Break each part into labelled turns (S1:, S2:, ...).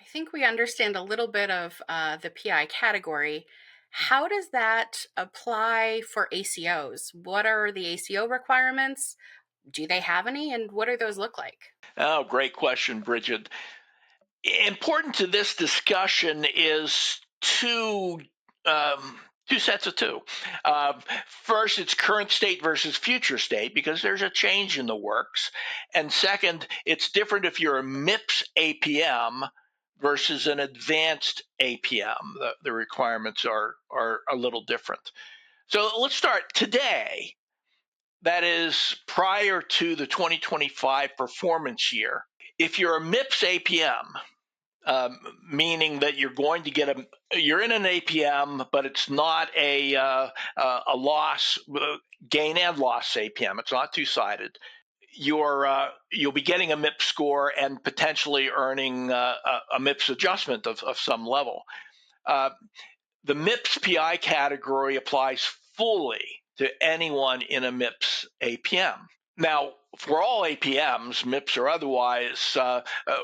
S1: I think we understand a little bit of the PI category. How does that apply for ACOs? What are the ACO requirements? Do they have any? And what do those look like?
S2: Oh, great question, Brigid. Important to this discussion is two sets of two. First, it's current state versus future state because there's a change in the works. And second, it's different if you're a MIPS APM versus an advanced APM. The requirements are a little different. So let's start today. That is prior to the 2025 performance year. If you're a MIPS APM, meaning that you're going to get you're in an APM, but it's not a loss, gain and loss APM. It's not two-sided. You'll be getting a MIPS score and potentially earning a MIPS adjustment of some level. The MIPS PI category applies fully to anyone in a MIPS APM. Now, for all APMs, MIPS or otherwise,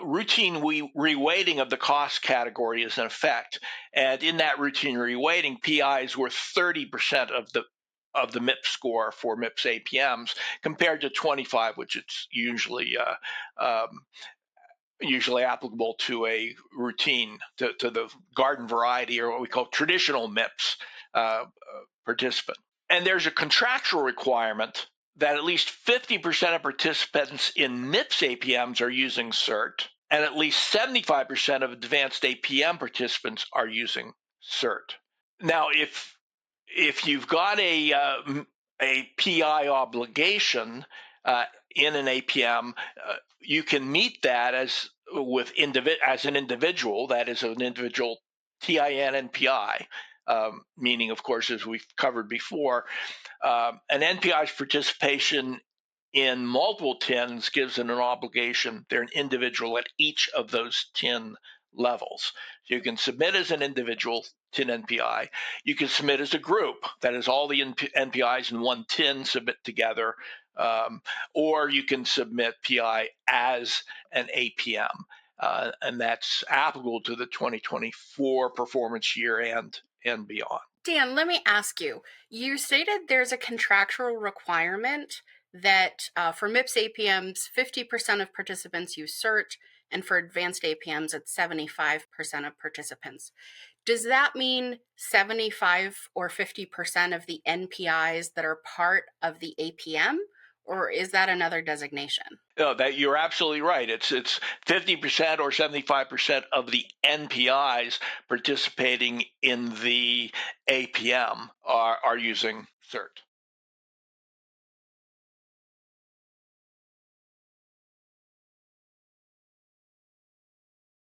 S2: routine reweighting of the cost category is in effect. And in that routine reweighting, PI is worth 30% of the MIPS score for MIPS APMs compared to 25, which it's usually applicable to a routine, to the garden variety or what we call traditional MIPS participant. And there's a contractual requirement that at least 50% of participants in MIPS APMs are using CERT, and at least 75% of advanced APM participants are using CERT. Now, if you've got a PI obligation in an APM, you can meet that as an individual, that is an individual TIN and PI, meaning, of course, as we've covered before, an NPI's participation in multiple TINs gives it an obligation. They're an individual at each of those TIN levels. So you can submit as an individual TIN NPI. You can submit as a group, that is all the NPIs in one TIN submit together, or you can submit PI as an APM. And that's applicable to the 2024 performance year and beyond.
S1: Dan, let me ask you. You stated there's a contractual requirement that for MIPS APMs, 50% of participants use CERT, and for advanced APMs, it's 75% of participants. Does that mean 75 or 50% of the NPIs that are part of the APM, or is that another designation?
S2: No, that you're absolutely right. It's 50% or 75% of the NPIs participating in the APM are using CERT.